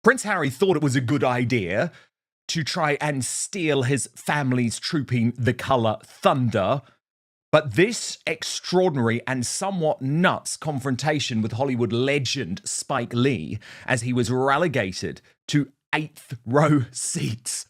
Prince Harry thought it was a good idea to try and steal his family's trooping the colour thunder. But this extraordinary and somewhat nuts confrontation with Hollywood legend Spike Lee, as he was relegated to 8th row seats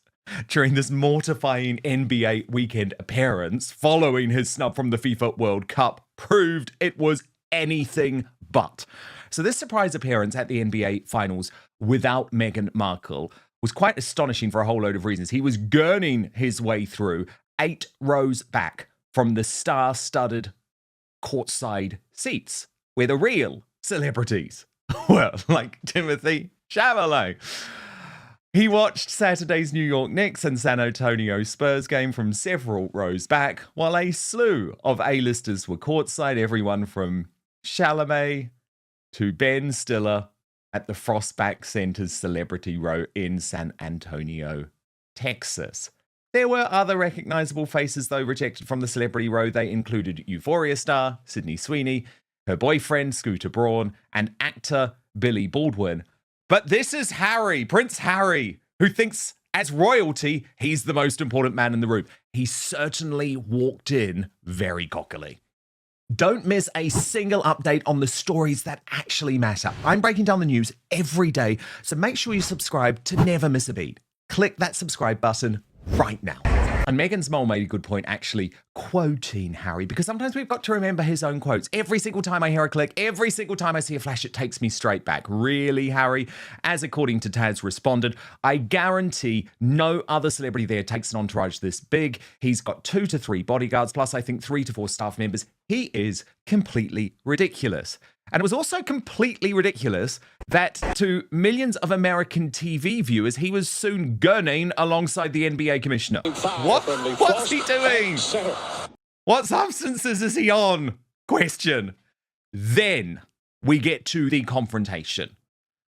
during this mortifying NBA weekend appearance following his snub from the FIFA World Cup, proved it was anything but. So this surprise appearance at the NBA Finals without Meghan Markle was quite astonishing for a whole load of reasons. He was gurning his way through 8 rows back from the star-studded courtside seats where the real celebrities were, like Timothée Chalamet. He watched Saturday's New York Knicks and San Antonio Spurs game from several rows back, while a slew of A-listers were courtside, everyone from Chalamet to Ben Stiller at the Frostback Center's Celebrity Row in San Antonio, Texas. There were other recognizable faces, though, rejected from the Celebrity Row. They included Euphoria star Sydney Sweeney, her boyfriend Scooter Braun, and actor Billy Baldwin. But this is Harry, Prince Harry, who thinks as royalty, he's the most important man in the room. He certainly walked in very cockily. Don't miss a single update on the stories that actually matter. I'm breaking down the news every day, so make sure you subscribe to never miss a beat. Click that subscribe button right now. And Meghan's mole made a good point, actually quoting Harry, because sometimes we've got to remember his own quotes. Every single time I hear a click, every single time I see a flash, it takes me straight back. Really, Harry? As according to Taz responded, I guarantee no other celebrity there takes an entourage this big. He's got 2 to 3 bodyguards, plus I think 3 to 4 staff members. He is completely ridiculous. And it was also completely ridiculous that to millions of American TV viewers, he was soon gurning alongside the NBA commissioner. What's he doing? What substances is he on? Question. Then we get to the confrontation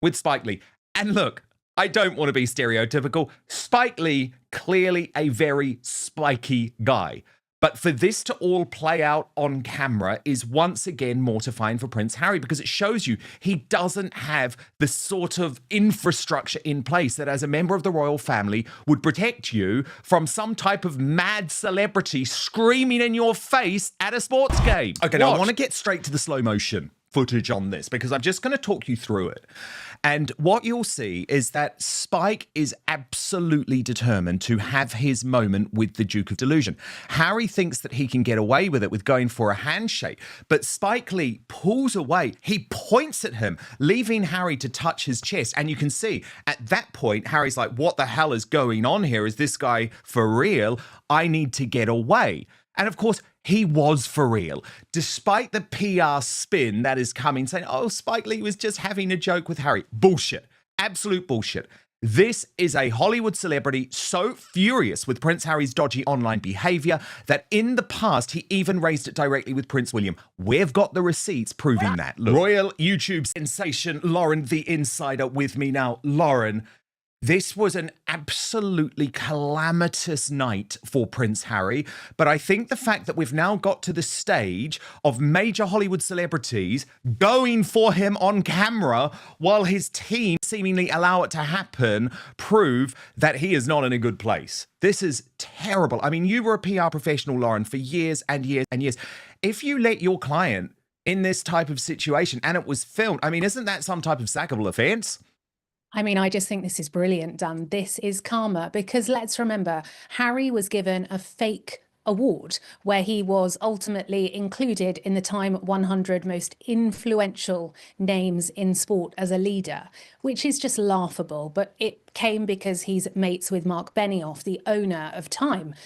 with Spike Lee. And look, I don't want to be stereotypical. Spike Lee, clearly a very spiky guy. But for this to all play out on camera is once again mortifying for Prince Harry, because it shows you he doesn't have the sort of infrastructure in place that as a member of the royal family would protect you from some type of mad celebrity screaming in your face at a sports game. Okay, now I want to get straight to the slow motion footage on this because I'm just going to talk you through it. And what you'll see is that Spike is absolutely determined to have his moment with the Duke of Delusion. Harry thinks that he can get away with it with going for a handshake, but Spike Lee pulls away. He points at him, leaving Harry to touch his chest. And you can see at that point, Harry's like, what the hell is going on here? Is this guy for real? I need to get away. And of course, he was for real, despite the PR spin that is coming saying, oh, Spike Lee was just having a joke with Harry. Bullshit. Absolute bullshit. This is a Hollywood celebrity so furious with Prince Harry's dodgy online behavior that in the past, he even raised it directly with Prince William. We've got the receipts proving that. Look. Royal YouTube sensation Lauren the Insider with me now. Lauren, this was an absolutely calamitous night for Prince Harry, but I think the fact that we've now got to the stage of major Hollywood celebrities going for him on camera while his team seemingly allow it to happen prove that he is not in a good place. This is terrible. I mean, you were a PR professional, Lauren, for years and years and years. If you let your client in this type of situation and it was filmed, I mean, isn't that some type of sackable offense? I mean, I just think this is brilliant, Dan. This is karma, because let's remember, Harry was given a fake award where he was ultimately included in the Time 100 most influential names in sport as a leader, which is just laughable. But it came because he's mates with Mark Benioff, the owner of Time.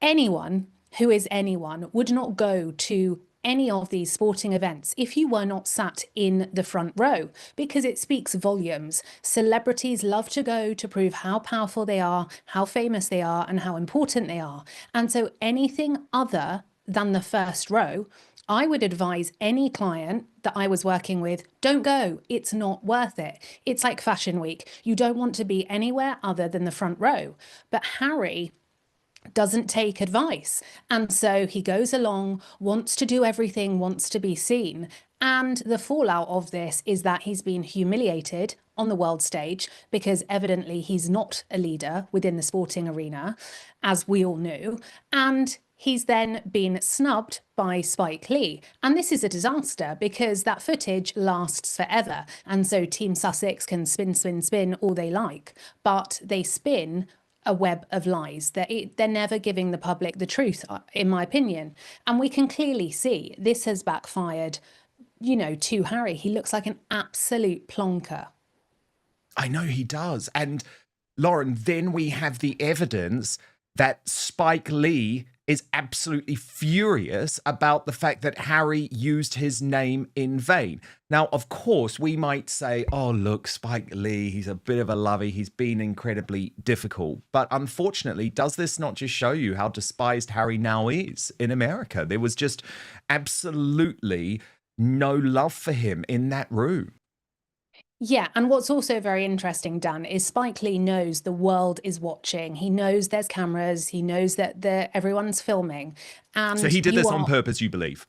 Anyone who is anyone would not go to any of these sporting events if you were not sat in the front row, because it speaks volumes. Celebrities love to go to prove how powerful they are, how famous they are, and how important they are. And so anything other than the first row, I would advise any client that I was working with, don't go. It's not worth it. It's like Fashion Week. You don't want to be anywhere other than the front row. But Harry doesn't take advice. And so he goes along, wants to do everything, wants to be seen. And the fallout of this is that he's been humiliated on the world stage, because evidently he's not a leader within the sporting arena, as we all knew. And he's then been snubbed by Spike Lee. And this is a disaster because that footage lasts forever. And so Team Sussex can spin, spin, spin all they like, but they spin a web of lies. They're never giving the public the truth, in my opinion. And we can clearly see this has backfired, to Harry. He looks like an absolute plonker. I know he does. And Lauren, then we have the evidence that Spike Lee is absolutely furious about the fact that Harry used his name in vain. Now, of course, we might say, oh, look, Spike Lee, he's a bit of a lovey. He's been incredibly difficult. But unfortunately, does this not just show you how despised Harry now is in America? There was just absolutely no love for him in that room. Yeah, and what's also very interesting, Dan, is Spike Lee knows the world is watching. He knows there's cameras. He knows that everyone's filming. And so he did this on purpose, you believe?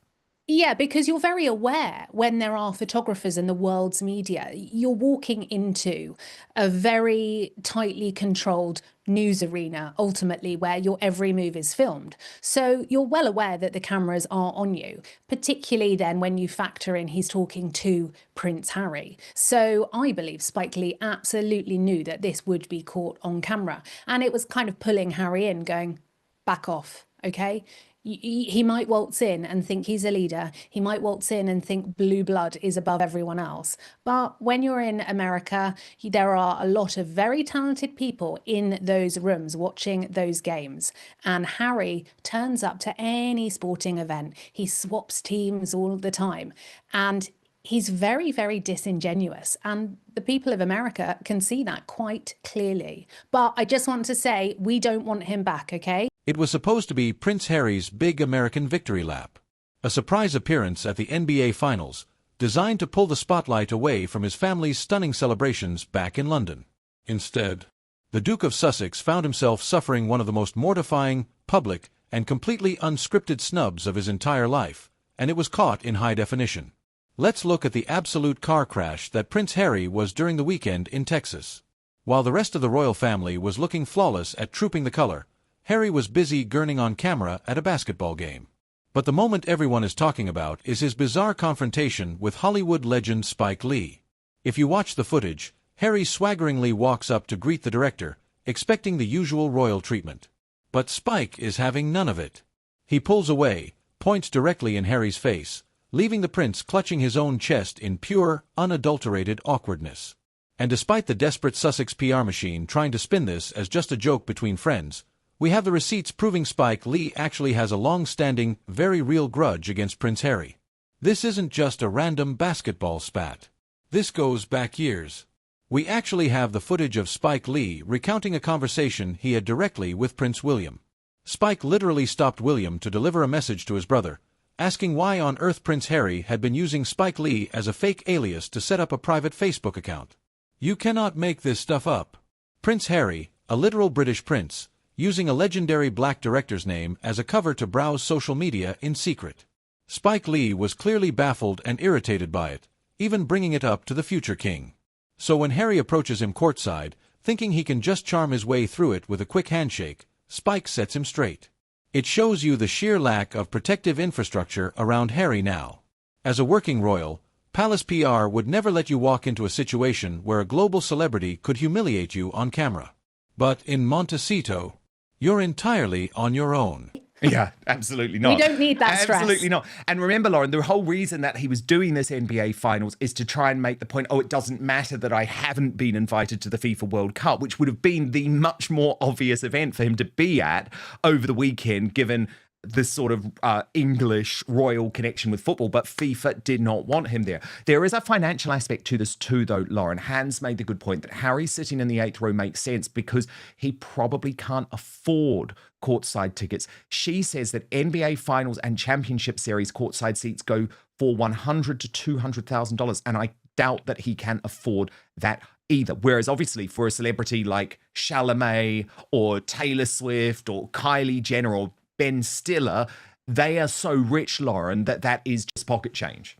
Yeah, because you're very aware when there are photographers in the world's media, you're walking into a very tightly controlled news arena, ultimately, where your every move is filmed. So you're well aware that the cameras are on you, particularly then when you factor in he's talking to Prince Harry. So I believe Spike Lee absolutely knew that this would be caught on camera. And it was kind of pulling Harry in, going, back off, okay? He might waltz in and think he's a leader. He might waltz in and think blue blood is above everyone else. But when you're in America, there are a lot of very talented people in those rooms watching those games. And Harry turns up to any sporting event. He swaps teams all the time. And he's very, very disingenuous. And the people of America can see that quite clearly. But I just want to say, we don't want him back, okay? It was supposed to be Prince Harry's big American victory lap, a surprise appearance at the NBA Finals, designed to pull the spotlight away from his family's stunning celebrations back in London. Instead, the Duke of Sussex found himself suffering one of the most mortifying, public, and completely unscripted snubs of his entire life, and it was caught in high definition. Let's look at the absolute car crash that Prince Harry was during the weekend in Texas. While the rest of the royal family was looking flawless at trooping the color, Harry was busy gurning on camera at a basketball game. But the moment everyone is talking about is his bizarre confrontation with Hollywood legend Spike Lee. If you watch the footage, Harry swaggeringly walks up to greet the director, expecting the usual royal treatment. But Spike is having none of it. He pulls away, points directly in Harry's face, leaving the prince clutching his own chest in pure, unadulterated awkwardness. And despite the desperate Sussex PR machine trying to spin this as just a joke between friends, we have the receipts proving Spike Lee actually has a long-standing, very real grudge against Prince Harry. This isn't just a random basketball spat. This goes back years. We actually have the footage of Spike Lee recounting a conversation he had directly with Prince William. Spike literally stopped William to deliver a message to his brother, asking why on earth Prince Harry had been using Spike Lee as a fake alias to set up a private Facebook account. You cannot make this stuff up. Prince Harry, a literal British prince, using a legendary black director's name as a cover to browse social media in secret. Spike Lee was clearly baffled and irritated by it, even bringing it up to the future king. So when Harry approaches him courtside, thinking he can just charm his way through it with a quick handshake, Spike sets him straight. It shows you the sheer lack of protective infrastructure around Harry now. As a working royal, Palace PR would never let you walk into a situation where a global celebrity could humiliate you on camera. But in Montecito, you're entirely on your own. Yeah, absolutely not. We don't need that stress. Absolutely not. And remember, Lauren, the whole reason that he was doing this NBA Finals is to try and make the point, oh, it doesn't matter that I haven't been invited to the FIFA World Cup, which would have been the much more obvious event for him to be at over the weekend, given this sort of English royal connection with football, but FIFA did not want him there. There is a financial aspect to this too, though, Lauren. Hans made the good point that Harry sitting in the 8th row makes sense because he probably can't afford courtside tickets. She says that NBA Finals and Championship Series courtside seats go for $100,000 to $200,000, and I doubt that he can afford that either. Whereas obviously for a celebrity like Chalamet or Taylor Swift or Kylie Jenner or Ben Stiller, they are so rich, Lauren, that is just pocket change.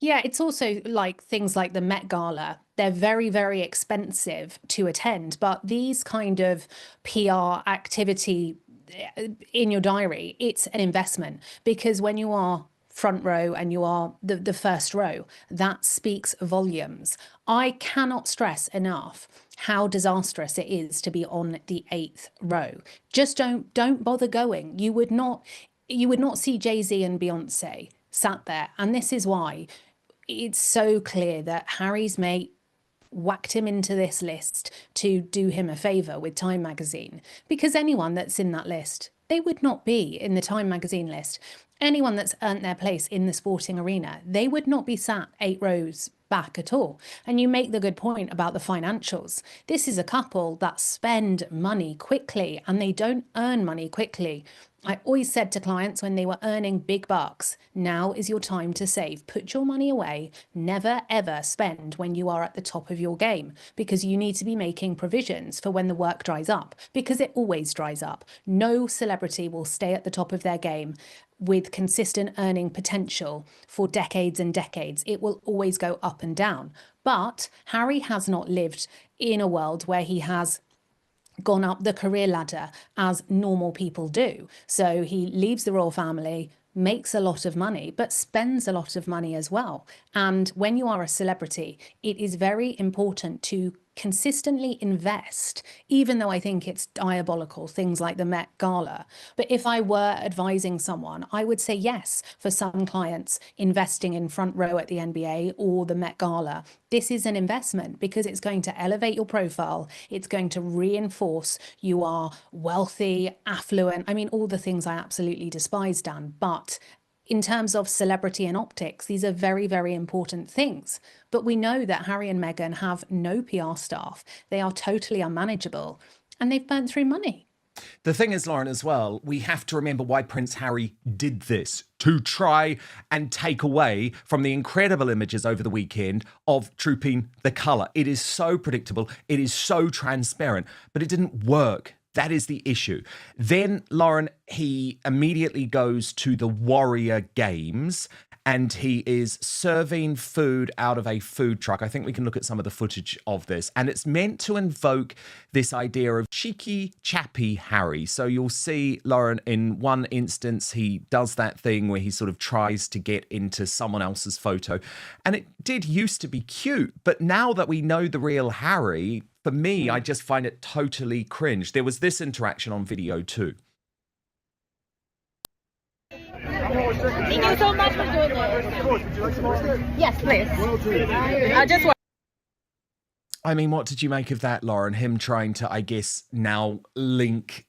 Yeah, it's also like things like the Met Gala. They're very, very expensive to attend, but these kind of PR activity in your diary, it's an investment because when you are front row and you are the first row, that speaks volumes. I cannot stress enough how disastrous it is to be on the 8th row. Just don't bother going. You would not see Jay-Z and Beyonce sat there. And this is why it's so clear that Harry's mate whacked him into this list to do him a favour with Time magazine, because anyone that's in that list, they would not be in the Time magazine list. Anyone that's earned their place in the sporting arena, they would not be sat 8 rows back at all. And you make the good point about the financials. This is a couple that spend money quickly and they don't earn money quickly. I always said to clients when they were earning big bucks, now is your time to save. Put your money away. Never, ever spend when you are at the top of your game, because you need to be making provisions for when the work dries up, because it always dries up. No celebrity will stay at the top of their game with consistent earning potential for decades and decades. It will always go up and down. But Harry has not lived in a world where he has gone up the career ladder as normal people do. So he leaves the royal family, makes a lot of money, but spends a lot of money as well. And when you are a celebrity, it is very important to consistently invest, even though I think it's diabolical, things like the Met Gala. But if I were advising someone, I would say yes, for some clients, investing in front row at the NBA or the Met Gala. This is an investment because it's going to elevate your profile. It's going to reinforce you are wealthy, affluent. I mean, all the things I absolutely despise, Dan. But in terms of celebrity and optics, these are very, very important things. But we know that Harry and Meghan have no PR staff. They are totally unmanageable and they've burnt through money. The thing is, Lauren, as well, we have to remember why Prince Harry did this, to try and take away from the incredible images over the weekend of Trooping the Colour. It is so predictable. It is so transparent, but it didn't work. That is the issue. Then, Lauren, he immediately goes to the Warrior Games and he is serving food out of a food truck. I think we can look at some of the footage of this. And it's meant to invoke this idea of cheeky, chappy Harry. So you'll see, Lauren, in one instance, he does that thing where he sort of tries to get into someone else's photo. And it did used to be cute. But now that we know the real Harry, for me, I just find it totally cringe. There was this interaction on video too. Thank you so much for doing this. Would you like some more? Yes, please. I just want. I mean, what did you make of that, Lauren? Him trying to, I guess, now link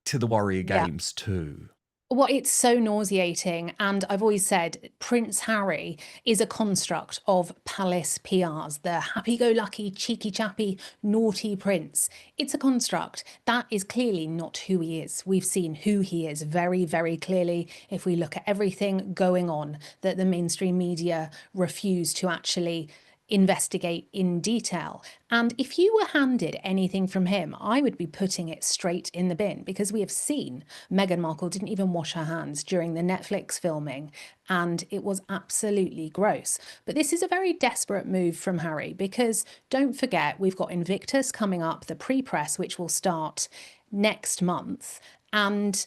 to the Warrior Games too. Well, it's so nauseating. And I've always said Prince Harry is a construct of palace PRs, the happy-go-lucky, cheeky chappy, naughty prince. It's a construct. That is clearly not who he is. We've seen who he is very, very clearly if we look at everything going on that the mainstream media refuse to actually investigate in detail. And if you were handed anything from him, I would be putting it straight in the bin, because we have seen Meghan Markle didn't even wash her hands during the Netflix filming, and it was absolutely gross. But this is a very desperate move from Harry, because don't forget, we've got Invictus coming up, the pre-press, which will start next month, and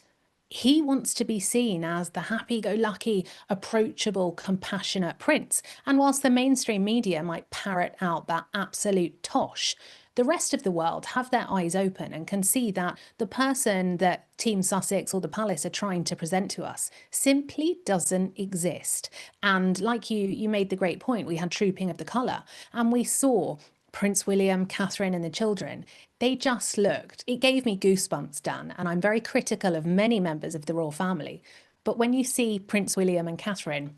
he wants to be seen as the happy-go-lucky, approachable, compassionate prince. And whilst the mainstream media might parrot out that absolute tosh, the rest of the world have their eyes open and can see that the person that Team Sussex or the Palace are trying to present to us simply doesn't exist. And like you made the great point, we had Trooping of the Colour, and we saw Prince William, Catherine and the children. They just looked, it gave me goosebumps, Dan, and I'm very critical of many members of the royal family. But when you see Prince William and Catherine,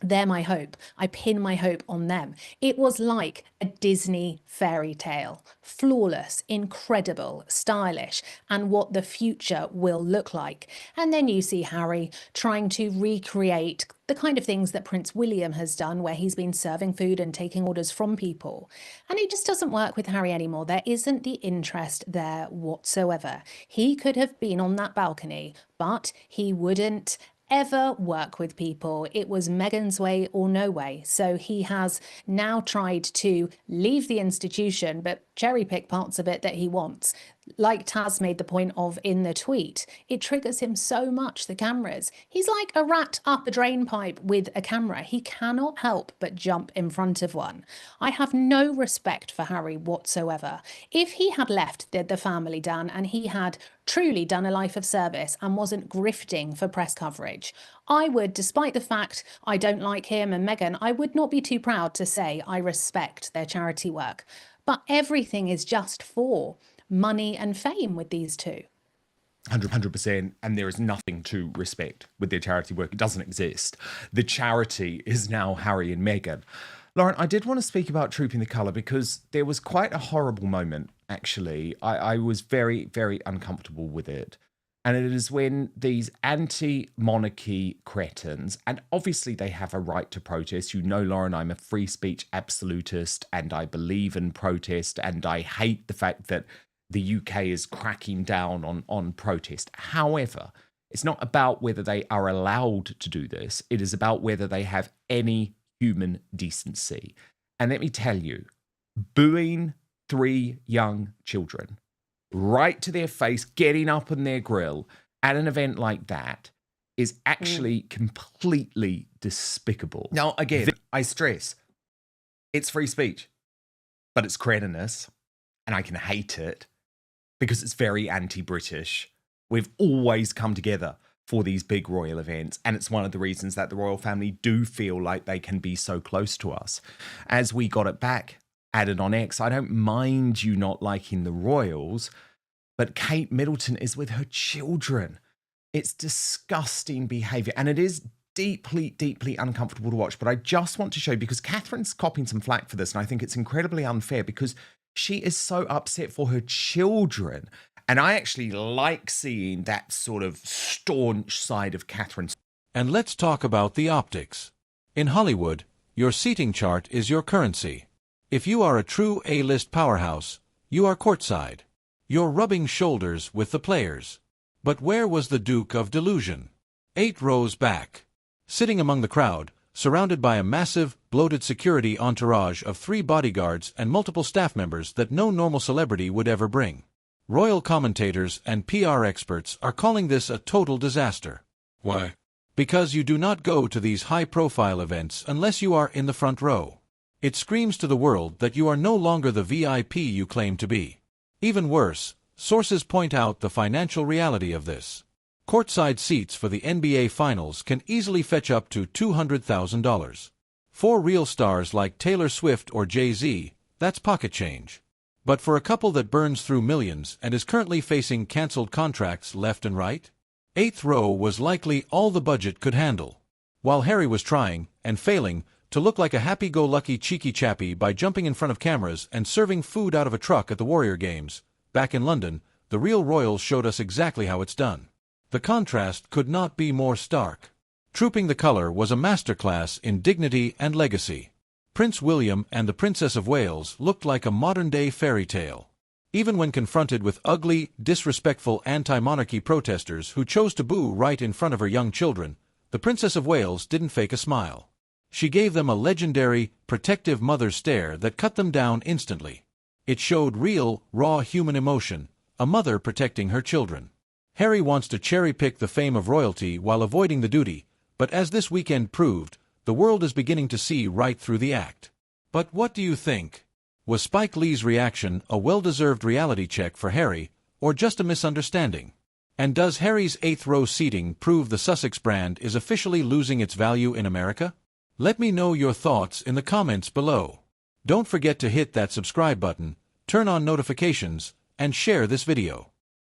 they're my hope. I pin my hope on them. It was like a Disney fairy tale, flawless, incredible, stylish, and what the future will look like. And then you see Harry trying to recreate the kind of things that Prince William has done, where he's been serving food and taking orders from people. And it just doesn't work with Harry anymore. There isn't the interest there whatsoever. He could have been on that balcony, but he wouldn't ever work with people, it was Meghan's way or no way. So he has now tried to leave the institution, but cherry pick parts of it that he wants. Like Taz made the point of in the tweet, it triggers him so much, the cameras. He's like a rat up a drain pipe with a camera. He cannot help but jump in front of one. I have no respect for Harry whatsoever. If he had left the family, Dan, and he had truly done a life of service and wasn't grifting for press coverage, I would, despite the fact I don't like him and Meghan, I would not be too proud to say I respect their charity work. But everything is just for money and fame with these two. 100%, and there is nothing to respect with their charity work. It doesn't exist. The charity is now Harry and Meghan. Lauren, I did want to speak about Trooping the Colour because there was quite a horrible moment, actually. I was very, very uncomfortable with it. And it is when these anti-monarchy cretins, and obviously they have a right to protest. You know, Lauren, I'm a free speech absolutist and I believe in protest and I hate the fact that the UK is cracking down on protest. However, it's not about whether they are allowed to do this. It is about whether they have any human decency. And let me tell you, booing 3 young children right to their face, getting up on their grill at an event like that is actually completely despicable. Now, again, I stress, it's free speech, but it's cretinous, and I can hate it because it's very anti-British. We've always come together for these big royal events, and it's one of the reasons that the royal family do feel like they can be so close to us. As we got it back, added on X, I don't mind you not liking the royals, but Kate Middleton is with her children. It's disgusting behaviour, and it is deeply, deeply uncomfortable to watch. But I just want to show you, because Catherine's copping some flack for this, and I think it's incredibly unfair because she is so upset for her children. And I actually like seeing that sort of staunch side of Catherine. And let's talk about the optics. In Hollywood, your seating chart is your currency. If you are a true A-list powerhouse, you are courtside. You're rubbing shoulders with the players. But where was the Duke of Delusion? 8 rows back, sitting among the crowd, surrounded by a massive, bloated security entourage of 3 bodyguards and multiple staff members that no normal celebrity would ever bring. Royal commentators and PR experts are calling this a total disaster. Why? Because you do not go to these high-profile events unless you are in the front row. It screams to the world that you are no longer the VIP you claim to be. Even worse, sources point out the financial reality of this. Courtside seats for the NBA Finals can easily fetch up to $200,000. For real stars like Taylor Swift or Jay-Z, that's pocket change. But for a couple that burns through millions and is currently facing cancelled contracts left and right, 8th row was likely all the budget could handle. While Harry was trying, and failing, to look like a happy-go-lucky cheeky chappy by jumping in front of cameras and serving food out of a truck at the Warrior Games, back in London, the real royals showed us exactly how it's done. The contrast could not be more stark. Trooping the Colour was a masterclass in dignity and legacy. Prince William and the Princess of Wales looked like a modern-day fairy tale. Even when confronted with ugly, disrespectful anti-monarchy protesters who chose to boo right in front of her young children, the Princess of Wales didn't fake a smile. She gave them a legendary, protective mother stare that cut them down instantly. It showed real, raw human emotion, a mother protecting her children. Harry wants to cherry-pick the fame of royalty while avoiding the duty, but as this weekend proved, the world is beginning to see right through the act. But what do you think? Was Spike Lee's reaction a well-deserved reality check for Harry, or just a misunderstanding? And does Harry's 8th row seating prove the Sussex brand is officially losing its value in America? Let me know your thoughts in the comments below. Don't forget to hit that subscribe button, turn on notifications, and share this video.